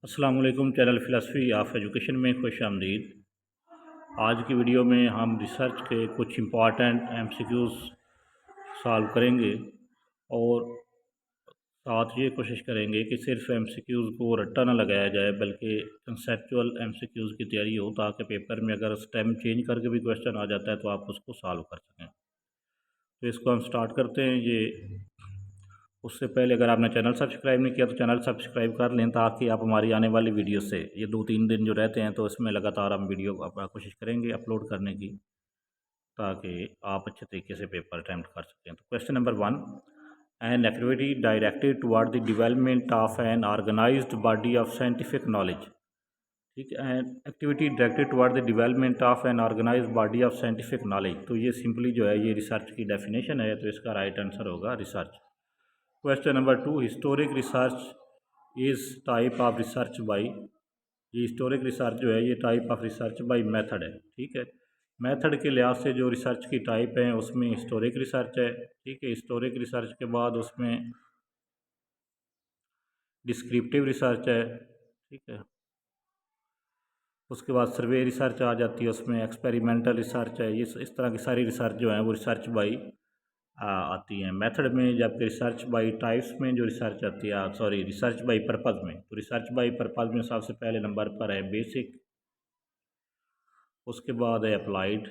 अस्सलाम वालेकुम। Channel philosophy of education में खुश आमदीद। आज की वीडियो में हम रिसर्च के कुछ इम्पॉर्टेंट एमसीक्यूज़ सॉल्व करेंगे और साथ ये कोशिश करेंगे कि सिर्फ एमसीक्यूज़ को रट्टा ना लगाया जाए बल्कि कंसेप्चुअल एमसीक्यूज़ की तैयारी हो, ताकि पेपर में अगर स्टेम चेंज करके भी क्वेश्चन आ जाता है तो आप उसको सॉल्व कर सकें। तो इसको हम स्टार्ट करते हैं। ये उससे पहले अगर आपने चैनल सब्सक्राइब नहीं किया तो चैनल सब्सक्राइब कर लें, ताकि आप हमारी आने वाली वीडियो से ये 2-3 दिन जो रहते हैं तो इसमें लगातार हम वीडियो कोशिश करेंगे अपलोड करने की, ताकि आप अच्छे तरीके से पेपर अटैम्प्ट कर सकें। तो question number 1, an activity directed toward the development of an organised body of scientific knowledge. ठीक है, an activity directed toward the development of an organised body of scientific knowledge. तो ये सिंपली जो है ये रिसर्च की डेफिनेशन है, तो इसका राइट आंसर होगा research. Question number 2, historic research is type of research by. ये हिस्टोरिक रिसर्च जो है ये type of research by method है। ठीक है, मेथड के लिहाज से जो रिसर्च की टाइप है उसमें हिस्टोरिक रिसर्च है। ठीक है, हिस्टोरिक रिसर्च के बाद उसमें डिस्क्रिप्टिव रिसर्च है। ठीक है, उसके बाद सर्वे रिसर्च आ जाती है, उसमें एक्सपेरिमेंटल रिसर्च है। ये इस तरह की सारी रिसर्च जो है वो रिसर्च बाई आती हैं मेथड में। जबकि रिसर्च बाई टाइप्स में जो रिसर्च आती है, सॉरी, रिसर्च बाई पर्पज़ में, तो रिसर्च बाई पर्पज़ में सबसे पहले नंबर पर है बेसिक, उसके बाद है अप्लाइड,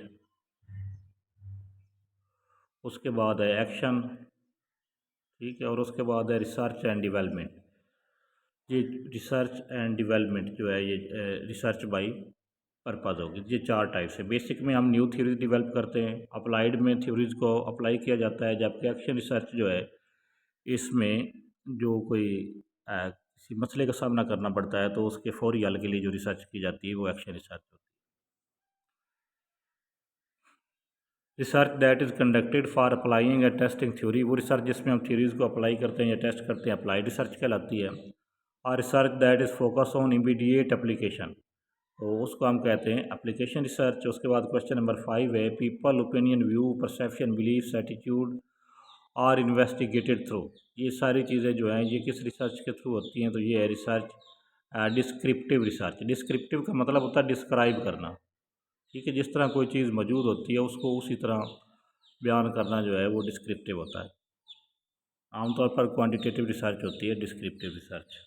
उसके बाद है एक्शन। ठीक है, और उसके बाद है रिसर्च एंड डेवलपमेंट। ये रिसर्च एंड डेवलपमेंट जो है ये रिसर्च बाई पर्पज़ होगी। ये 4 टाइप्स है। बेसिक में हम न्यू थ्योरीज डेवलप करते हैं, अप्लाइड में थ्योरीज को अप्लाई किया जाता है, जबकि एक्शन रिसर्च जो है इसमें जो कोई किसी मसले का सामना करना पड़ता है तो उसके फौरी हल के लिए जो रिसर्च की जाती है वो एक्शन रिसर्च होती है। Research that is conducted for applying A testing theory, वो रिसर्च जिसमें हम थ्योरीज को अप्लाई करते हैं या टेस्ट करते हैं, अप्लाइड रिसर्च कहलाती है। और research that is focus on immediate application, तो उसको हम कहते हैं एप्लीकेशन रिसर्च। उसके बाद क्वेश्चन नंबर 5 है people opinion view perception belief attitude और इन्वेस्टिगेटेड थ्रू। ये सारी चीज़ें जो हैं ये किस रिसर्च के थ्रू होती हैं, तो ये है रिसर्च डिस्क्रिप्टिव रिसर्च। डिस्क्रिप्टिव का मतलब होता है डिस्क्राइब करना। ठीक है, जिस तरह कोई चीज़ मौजूद होती है उसको उसी तरह बयान करना जो है वो डिस्क्रिप्टिव होता है। आमतौर पर क्वांटिटेटिव रिसर्च होती है डिस्क्रिप्टिव रिसर्च।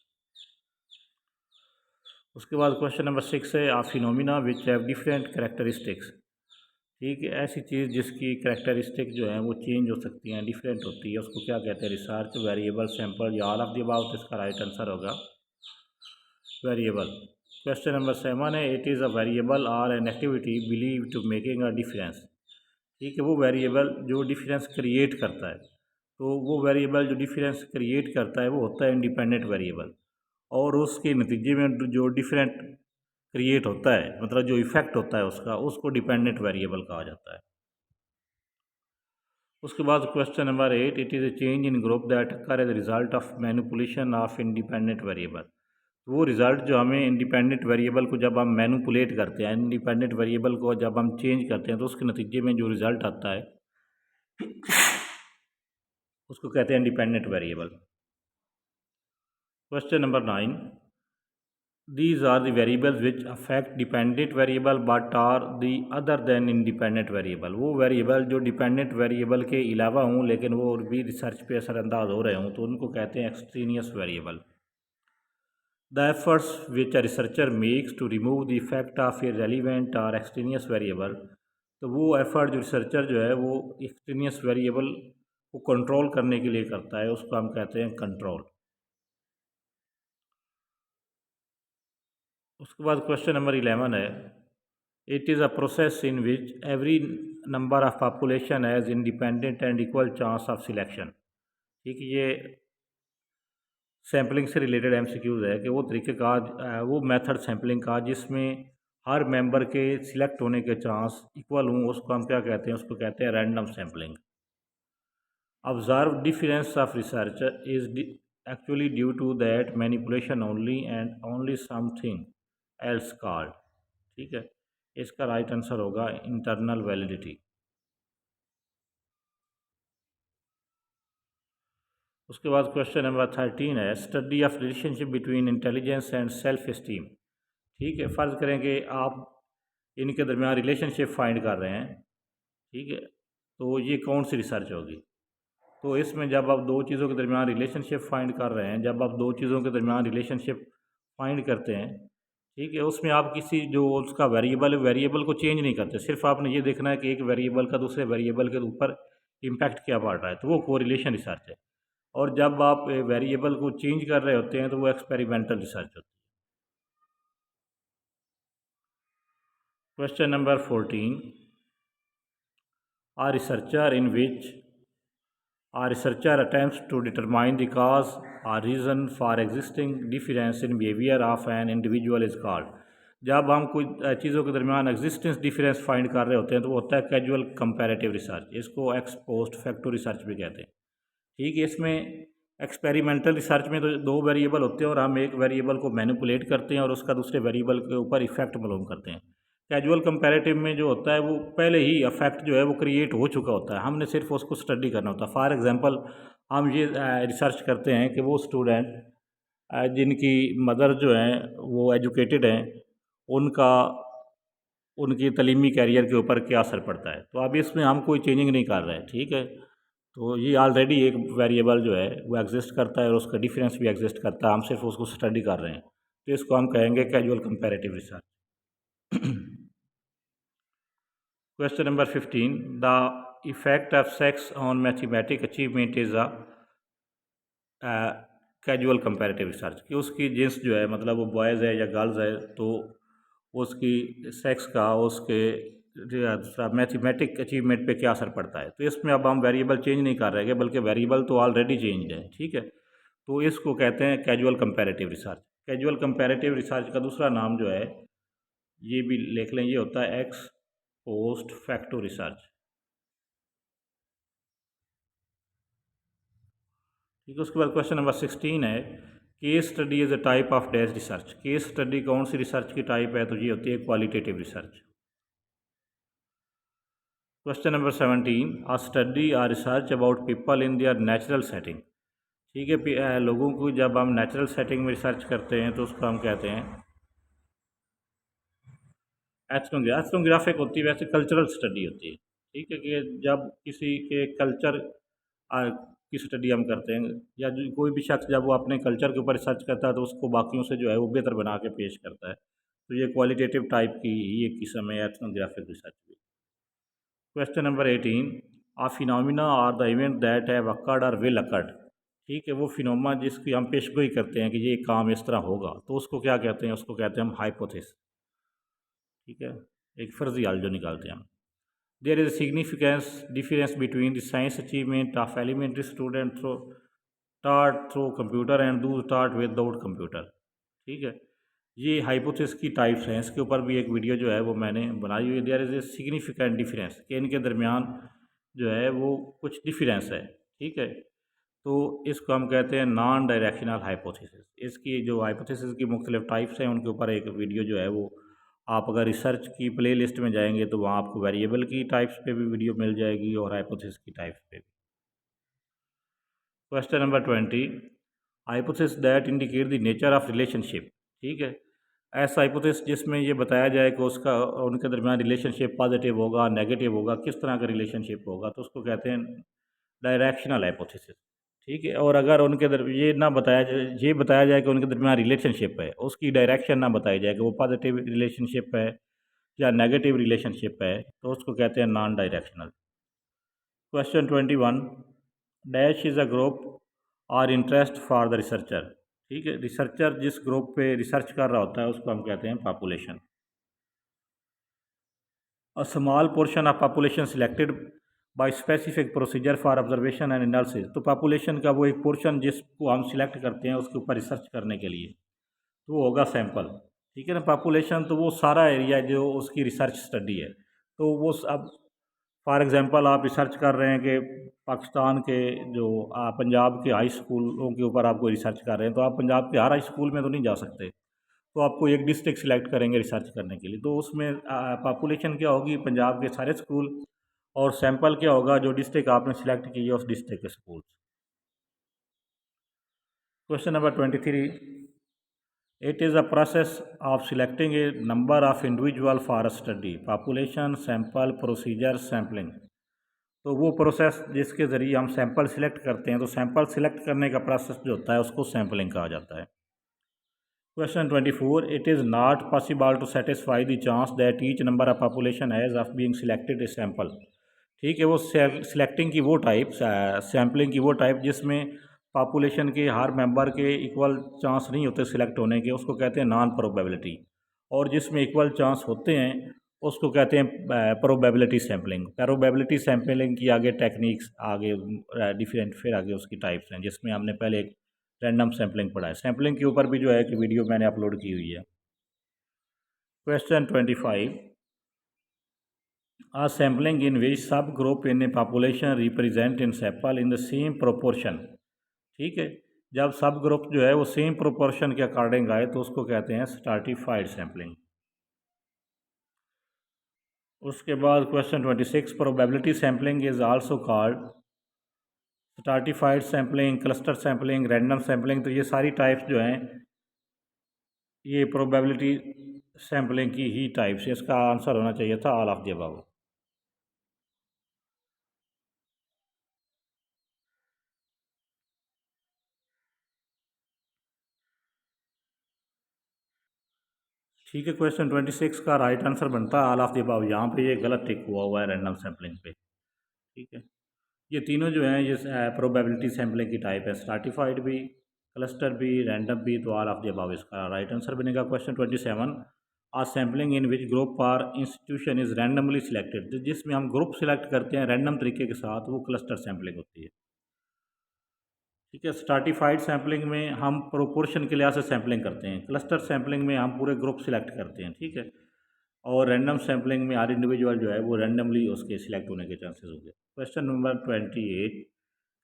उसके बाद क्वेश्चन नंबर 6 है a phenomena which have different characteristics. ठीक है, ऐसी चीज़ जिसकी कैरेक्टरिस्टिक जो है वो चेंज हो सकती हैं, डिफरेंट होती है, उसको क्या कहते हैं? रिसर्च, वेरिएबल, सैंपल या ऑल ऑफ द अबाउट। इसका राइट आंसर होगा वेरिएबल। क्वेश्चन नंबर 7 है इट इज़ अ वेरिएबल और an activity believe to making a difference. ठीक है, वो वेरिएबल जो डिफरेंस क्रिएट करता है, तो वो वेरिएबल जो डिफरेंस क्रिएट करता है वो होता है इंडिपेंडेंट वेरिएबल। और उसके नतीजे में जो डिफरेंट क्रिएट होता है, मतलब जो इफेक्ट होता है उसका, उसको डिपेंडेंट वेरिएबल कहा जाता है। उसके बाद question number 8 it is a change in group that occur as result of manipulation of independent variable. वो रिज़ल्ट जो हमें इंडिपेंडेंट वेरिएबल को जब हम मैनिपुलेट करते हैं, इंडिपेंडेंट वेरिएबल को जब हम चेंज करते हैं, तो उसके नतीजे में जो रिज़ल्ट आता है उसको कहते हैं independent variable. Question number 9, these are the variables which affect dependent variable but are the other than independent variable। वो वेरिएबल जो डिपेंडेंट वेरिएबल के अलावा हों लेकिन वो और भी रिसर्च पे असरअंदाज हो रहे हों, तो उनको कहते हैं extraneous variable. The efforts which a researcher makes to remove the effect of a relevant or extraneous variable. तो वो एफर्ट जो रिसर्चर जो है वो एक्सट्रेनियस वेरिएबल को कंट्रोल करने के लिए करता है, उसको हम कहते हैं कंट्रोल। उसके बाद क्वेश्चन नंबर 11 है it is a process in which every number of population has independent and equal chance of selection. ठीक है, ये सैम्पलिंग से रिलेटेड एमसीक्यूज़ है कि वो तरीक़ेकार, वो मेथड सैम्पलिंग का जिसमें हर मेंबर के सिलेक्ट होने के चांस इक्वल हों, उसको हम क्या कहते हैं? उसको कहते हैं random sampling. Observe difference of research is actually due to that manipulation only and only something else called. ठीक है, इसका राइट आंसर होगा इंटरनल वैलिडिटी। उसके बाद क्वेश्चन नंबर 13 है, study of relationship between intelligence and self esteem. ठीक है, फ़र्ज़ करें कि आप इनके दरमियान रिलेशनशिप फाइंड कर रहे हैं। ठीक है, तो ये कौन सी रिसर्च होगी? तो इसमें जब आप दो चीज़ों के दरमियान रिलेशनशिप फाइंड कर रहे हैं, जब आप दो चीज़ों के दरमियान रिलेशनशिप फाइंड करते हैं, ठीक है, उसमें आप किसी जो उसका वेरिएबल है, वेरिएबल को चेंज नहीं करते। सिर्फ आपने ये देखना है कि एक वेरिएबल का दूसरे वेरिएबल के ऊपर इम्पैक्ट क्या पड़ रहा है, तो वो कोरिलेशन रिसर्च है। और जब आप वेरिएबल को चेंज कर रहे होते हैं तो वो एक्सपेरिमेंटल रिसर्च होती है। Question number 14, a researcher in which a researcher attempts to determine the cause or reason for existing difference in behavior of an individual is called। जब हम कुछ चीज़ों के दरमियान एग्जिस्टेंस डिफरेंस फाइंड कर रहे होते हैं तो वो होता है कैजुअल कंपैरेटिव रिसर्च। इसको एक्स पोस्ट फैक्टो रिसर्च भी कहते हैं। ठीक है, इसमें एक्सपेरिमेंटल रिसर्च में तो दो वेरिएबल होते हैं और हम एक वेरिएबल को मैनिपुलेट करते हैं और उसका दूसरे वेरिएबल के ऊपर इफेक्ट मालूम करते हैं। कैजुअल कंपैरेटिव में जो होता है वो पहले ही इफेक्ट जो है वो क्रिएट हो चुका होता है, हमने सिर्फ उसको स्टडी करना होता है। फॉर एग्जांपल हम ये रिसर्च करते हैं कि वो स्टूडेंट जिनकी मदर जो हैं वो एजुकेटेड हैं, उनका उनकी तलीमी कैरियर के ऊपर क्या असर पड़ता है। तो अब इसमें हम कोई चेंजिंग नहीं कर रहे हैं। ठीक है, तो ये ऑलरेडी एक वेरिएबल जो है वो एग्जिस्ट करता है और उसका डिफरेंस भी एग्जिस्ट करता है, हम सिर्फ उसको स्टडी कर रहे हैं। तो इसको हम कहेंगे casual comparative research. Question number 15, the effect of sex on mathematic achievement is a casual comparative research. कि उसकी जिन्स जो है मतलब वो बॉयज़ है या गर्ल्स है, तो उसकी सेक्स का उसके मैथमेटिक अचीवमेंट पे क्या असर पड़ता है। तो इसमें अब हम वेरिएबल चेंज नहीं कर रहे हैं बल्कि वेरिएबल तो ऑलरेडी चेंज है। ठीक है, तो इसको कहते हैं casual comparative research. Casual comparative research का दूसरा नाम जो है ये भी लिख लें, ये होता है एक्स पोस्ट फैक्टो रिसर्च। ठीक है, उसके बाद क्वेश्चन नंबर 16 है, case study is a type of dash research. Case study कौन सी रिसर्च की टाइप है? तो ये होती है qualitative research. Question number 17, a study a research about people in their natural setting. ठीक है, लोगों को जब हम नेचुरल सेटिंग में रिसर्च करते हैं तो उसको हम कहते हैं एथनोग्राफिक होती है, वैसे कल्चरल स्टडी होती है। ठीक है, कि जब किसी के कल्चर की स्टडी हम करते हैं या जो कोई भी शख्स जब वो अपने कल्चर के ऊपर रिसर्च करता है तो उसको बाकियों से जो है वो बेहतर बना के पेश करता है। तो ये क्वालिटेटिव टाइप की ही एक किस्म है एथनोग्राफिक रिसर्च की। Question number 18, a phenomena are the event that have occurred or will occurred. ठीक है, वो फिनोमा जिसकी हम पेशगोई करते हैं कि ये काम इस तरह होगा, तो उसको क्या कहते हैं? उसको कहते हैं हम हाइपोथेसिस। ठीक है, एक फर्जियाल जो निकालते हैं हम। There is a significance difference between the science achievement of elementary student through taught through computer and do taught without computer. ठीक है, ये हाइपोथेसिस की टाइप्स हैं, इसके ऊपर भी एक वीडियो जो है वो मैंने बनाई हुई है। There is a significant difference कि इनके दरमियान जो है वो कुछ डिफरेंस है। ठीक है, तो इसको हम कहते हैं नॉन डायरेक्शनल हाइपोथेसिस। इसकी जो हाइपोथेसिस की मुख्तलिफ टाइप्स हैं उनके ऊपर एक वीडियो जो है वो आप अगर रिसर्च की प्ले लिस्ट में जाएंगे तो वहाँ आपको वेरिएबल की टाइप्स पे भी वीडियो मिल जाएगी और हाइपोथेसिस की टाइप्स पे भी। Question number 20, hypothesis that indicate the nature of relationship. ठीक है, ऐसा हाइपोथेसिस जिसमें ये बताया जाए कि उसका उनके दरमियान रिलेशनशिप पॉजिटिव होगा, नेगेटिव होगा, किस तरह का रिलेशनशिप होगा, तो उसको कहते हैं डायरेक्शनल हाइपोथेसिस। ठीक है, और अगर उनके ये ना बताया जाए, ये बताया जाए कि उनके दरमियान रिलेशनशिप है, उसकी डायरेक्शन ना बताई जाए कि वो पॉजिटिव रिलेशनशिप है या नेगेटिव रिलेशनशिप है, तो उसको कहते हैं non directional. Question 21, dash is a group और इंटरेस्ट फॉर द रिसर्चर। ठीक है, रिसर्चर जिस ग्रुप पे रिसर्च कर रहा होता है उसको हम कहते हैं population. A small portion of population selected by specific procedure for observation and analysis. तो पॉपुलेशन का वो एक पोर्शन जिसको हम सिलेक्ट करते हैं उसके ऊपर रिसर्च करने के लिए, तो वो होगा सैंपल। ठीक है ना, पॉपुलेशन तो वो सारा एरिया जो उसकी रिसर्च स्टडी है। तो वो अब फॉर एग्ज़ाम्पल आप रिसर्च कर रहे हैं कि पाकिस्तान के जो पंजाब के हाई स्कूलों के ऊपर आपको रिसर्च कर रहे हैं, तो आप पंजाब के हर हाई स्कूल में तो नहीं जा सकते, तो आपको एक डिस्ट्रिक्ट सिलेक्ट करेंगे रिसर्च करने के लिए। तो उसमें पॉपुलेशन क्या होगी? पंजाब के सारे स्कूल, और सैंपल क्या होगा? जो डिस्ट्रिक्ट आपने सिलेक्ट की है उस डिस्ट्रिक्ट के school. Question number 23. It is a process of selecting a number of individual for a study. Population, sample, procedure, sampling. तो वो प्रोसेस जिसके ज़रिए हम सैंपल सिलेक्ट करते हैं, तो सैंपल सिलेक्ट करने का प्रोसेस जो होता है उसको सैम्पलिंग कहा जाता है। Question 24. It is not possible to satisfy the chance that each number of population has of being selected a sample. ठीक है, वो सिलेक्टिंग की वो टाइप, सैम्पलिंग की वो टाइप जिसमें पॉपुलेशन के हर मेंबर के इक्वल चांस नहीं होते सिलेक्ट होने के, उसको कहते हैं नॉन प्रोबेबिलिटी। और जिसमें इक्वल चांस होते हैं उसको कहते हैं प्रोबेबिलिटी सैम्पलिंग। प्रोबेबिलिटी सैम्पलिंग की आगे टेक्निक्स आगे डिफरेंट, फिर आगे उसकी टाइप्स हैं, जिसमें हमने पहले एक रैंडम सैम्पलिंग पढ़ा है। सैम्पलिंग के ऊपर भी जो है कि वीडियो मैंने अपलोड की हुई है। Question 25. A sampling in which subgroup in a population represent in sample in the same proportion. ठीक है, जब सब ग्रुप जो है वो सेम प्रोपोर्शन के अकॉर्डिंग आए तो उसको कहते हैं स्ट्रैटिफाइड सैम्पलिंग। उसके बाद question 26. Probability sampling is also called stratified sampling, cluster sampling, random sampling. तो ये सारी टाइप्स जो हैं ये प्रोबेबिलिटी सैम्पलिंग की ही टाइप्स है। इसका आंसर होना चाहिए था ऑल ऑफ द अबव। ठीक है, क्वेश्चन 26 का राइट आंसर बनता है ऑल ऑफ द अबव। यहाँ पे ये गलत टिक हुआ है रैंडम सैम्पलिंग पे। ठीक है, ये तीनों जो हैं ये प्रोबेबिलिटी सैम्पलिंग की टाइप है, स्ट्रैटिफाइड भी, क्लस्टर भी, रैंडम भी। तो ऑल ऑफ द अबव इसका राइट आंसर बनेगा। Question 27. A sampling in which group or institution is randomly selected. जिसमें हम ग्रुप सिलेक्ट करते हैं रैंडम तरीके के साथ, वो क्लस्टर सैम्पलिंग होती है। ठीक है, स्ट्रैटिफाइड सैम्पलिंग में हम प्रोपोर्शन के लिहाज से सैम्पलिंग करते हैं, क्लस्टर सैम्पलिंग में हम पूरे ग्रुप सिलेक्ट करते हैं। ठीक है, और रैंडम सैम्पलिंग में हर इंडिविजुअल जो है वो रैंडमली उसके सिलेक्ट होने के चांसेस होंगे। Question number 28.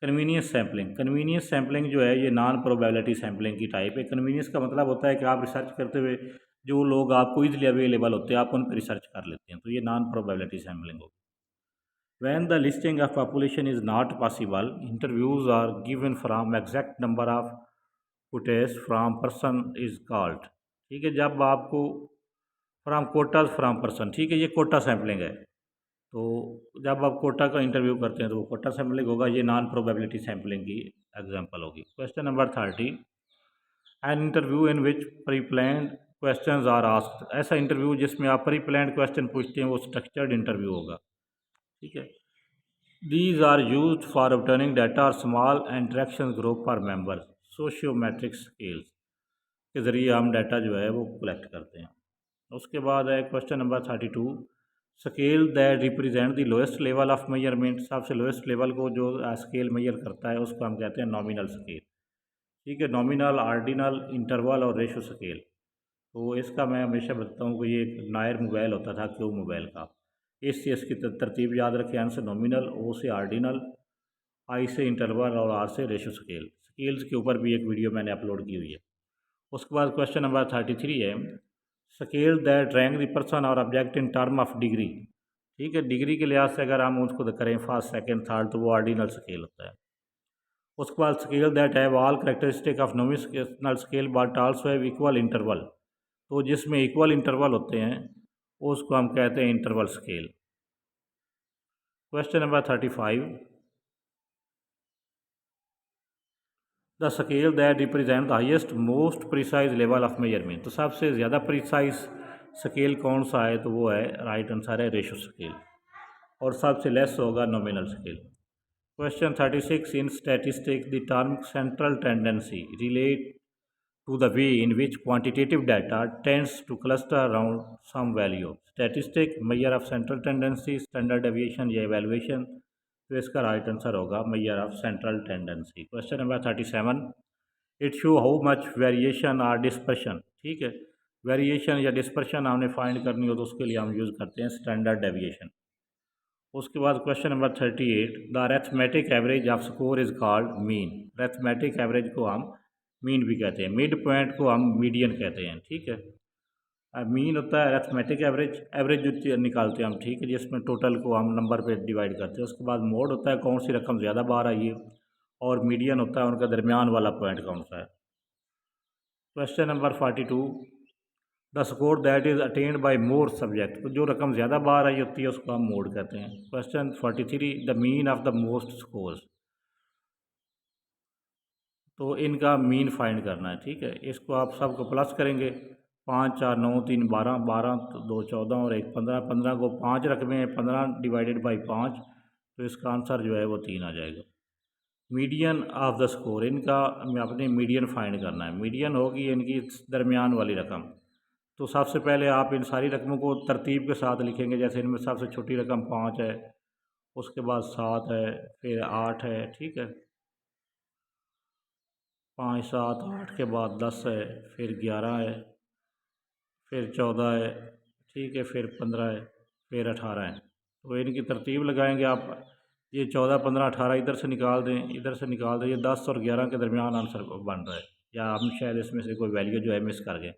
Convenience sampling. Convenience sampling जो है ये नॉन प्रोबेबिलिटी सैम्पलिंग की टाइप है। कन्वीनियंस का मतलब होता है कि आप रिसर्च करते हुए जो लोग आपको ईजिली अवेलेबल होते हैं आप उन पर रिसर्च कर लेते हैं, तो ये नॉन प्रोबेबिलिटी सैम्पलिंग होगी। When the listing of population is not possible, interviews are given from exact number of quotas from person is called. ठीक है, जब आपको फ्राम कोटाज फ्राम पर्सन, ठीक है, ये कोटा सैम्पलिंग है। तो जब आप कोटा का इंटरव्यू करते हैं तो वो कोटा सैम्पलिंग होगा, ये नॉन प्रोबेबिलिटी सैम्पलिंग की एग्जांपल होगी। Question number 30. An interview in which pre planned questions are asked. ऐसा इंटरव्यू जिसमें आप प्री प्लान्ड क्वेश्चन पूछते हैं वो स्ट्रक्चर्ड इंटरव्यू होगा। ठीक है, these are used for obtaining data or small interaction group per member, sociometric scales के ज़रिए हम डाटा जो है वो कलेक्ट करते हैं। उसके बाद है question number 32. Scale that represent the lowest level of measurement. सबसे लोएस्ट लेवल को जो स्केल मेजर करता है उसको हम कहते हैं नॉमिनल स्केल। ठीक है, नॉमिनल, ऑर्डिनल, इंटरवल और रेशो स्केल। तो इसका मैं हमेशा बताता हूँ कि ये एक नायर मोबाइल होता था, क्यू मोबाइल का। एस से इसकी तरतीब याद रखें, एन से नॉमिनल, ओ से ऑर्डिनल, आई से इंटरवल और आर से रेशो स्केल। स्केल्स के ऊपर भी एक वीडियो मैंने अपलोड की हुई है। उसके बाद क्वेश्चन नंबर 33 है scale that rank the person और object in term of degree. ठीक है, डिग्री के लिहाज से अगर हम उसको करें फर्स्ट, सेकंड, थर्ड, तो वो ऑर्डिनल स्केल होता है। उसके बाद scale that have all characteristic of nominal scale but also have equal interval. तो जिसमें इक्वल इंटरवल होते हैं उसको हम कहते हैं interval scale. Question number 35. The scale that represent the highest most precise level of measurement. तो सबसे ज़्यादा प्रिसाइज स्केल कौन सा है, तो वो है राइट आंसर है रेशो स्केल, और सबसे लेस होगा nominal scale. Question 36. In statistic the term central tendency relate to the way in which quantitative data tends to cluster around some value. Statistic, measure of central tendency, standard deviation या evaluation। तो इसका right answer होगा measure of central tendency। Question number 37. It show how much variation or dispersion. ठीक है, variation या dispersion हमने find करनी हो तो उसके लिए हम यूज़ करते हैं स्टैंडर्ड डेविएशन। उसके बाद question number 38. The arithmetic average off score is called mean. Arithmetic average को हम मीन भी कहते हैं, मिड पॉइंट को हम मीडियन कहते हैं। ठीक है, मीन होता है अरिथमेटिक एवरेज, एवरेज जो निकालते हैं हम, ठीक है, जिसमें टोटल को हम नंबर पे डिवाइड करते हैं। उसके बाद मोड होता है कौन सी रकम ज़्यादा बार आई है, और मीडियन होता है उनका दरमियान वाला पॉइंट कौन सा है। Question number 42, the score that is attend bye more subject, तो जो रकम ज़्यादा बार आई होती है उसको हम मोड कहते हैं। Question 43, the mean of the most scores, तो इनका मीन फाइंड करना है। ठीक है, इसको आप सबको प्लस करेंगे, 5 4 9 3 12, 12 तो 2 14 और 1 15, 15 को 5 रकमें हैं, 15 डिवाइडेड बाई 5, तो इसका आंसर जो है वो 3 आ जाएगा। मीडियन ऑफ द स्कोर, इनका आपने मीडियन फाइंड करना है। मीडियन होगी इनकी दरमियान वाली रकम। तो सबसे पहले आप इन सारी रकमों को तरतीब के साथ लिखेंगे, जैसे इनमें सबसे छोटी रकम 5 है, उसके बाद 7 है, फिर 8 है। ठीक है, 5 7 8 के बाद 10 है, फिर 11 है, फिर 14 है। ठीक है, फिर 15 है, फिर 18 है। तो इनकी तरतीब लगाएंगे आप। ये 14 15 18 इधर से निकाल दें, इधर से निकाल दें, ये 10 और 11 के दरमियान आंसर बन रहा है, या हम शायद इसमें से कोई वैल्यू जो है मिस कर गए।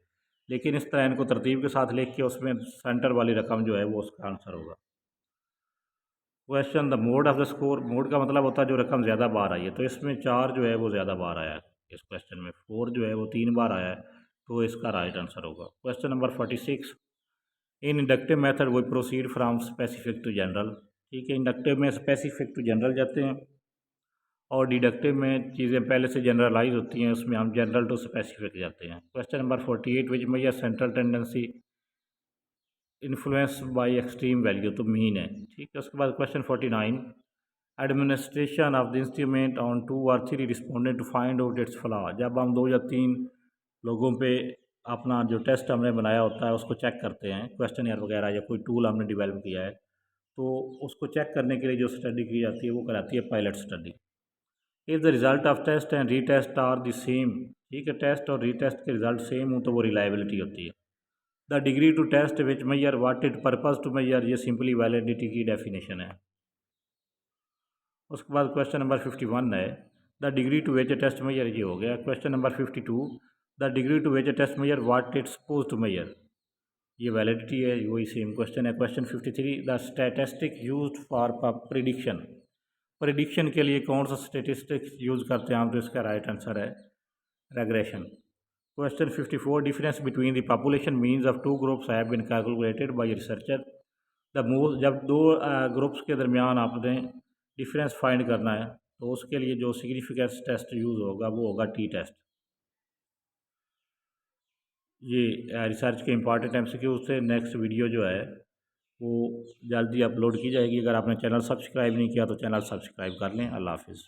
लेकिन इस तरह इनको तरतीब के साथ लिख के उसमें सेंटर वाली रकम जो है वो उसका आंसर होगा। Question, the mode of the score, mode का मतलब होता है जो रकम ज़्यादा बार आई है, तो इसमें 4 जो है वो ज़्यादा बार आया है। इस क्वेश्चन में 4 जो है वो 3 बार आया है, तो इसका राइट आंसर होगा। Question number 46, in inductive method we proceed from specific to general. ठीक है, इंडक्टिव में स्पेसिफिक टू जनरल जाते हैं, और डिडक्टिव में चीज़ें पहले से जनरलाइज होती हैं, उसमें हम जनरल टू स्पेसिफिक जाते हैं। Question number 48, which measure central tendency influence by extreme value, तो मीन है। ठीक है, उसके बाद question 49, administration of the instrument on 2 और 3 respondent to find out its flaw, जब हम 2 या 3 लोगों पे अपना जो टेस्ट हमने बनाया होता है उसको चेक करते हैं, क्वेश्चन वगैरह या कोई टूल हमने डेवलप किया है, तो उसको चेक करने के लिए जो स्टडी की जाती है वो कराती है pilot study. If the result of test and retest are the same, ठीक है, टेस्ट और रीटेस्ट के रिजल्ट सेम हो तो वो रिलायबिलिटी होती है। The degree to test which measure what it purpose to measure, ये सिंपली वैलिडिटी की डेफिनेशन है। उसके बाद क्वेश्चन नंबर 51 है, the degree to which test measure, ये हो गया। Question number 52, the degree to which test measure what it suppose to measure, ये वैलिडिटी है, वही सेम क्वेश्चन है। Question 53, the statistic used for prediction, prediction के लिए कौन सा स्टेटिस्टिक्स यूज़ करते हैं हम, तो इसका राइट आंसर है regression. Question 54, difference between the population means of 2 groups have been calculated by researcher, the most, जब 2 ग्रुप्स के दरमियान आपने डिफरेंस फाइंड करना है तो उसके लिए जो सिग्निफिकेंस टेस्ट यूज़ होगा वो होगा टी टेस्ट। ये रिसर्च के इंपॉर्टेंट एमसीक्यू से नेक्स्ट वीडियो जो है वो जल्दी अपलोड की जाएगी। अगर आपने चैनल सब्सक्राइब नहीं किया तो चैनल सब्सक्राइब कर लें। अल्लाह हाफिज़।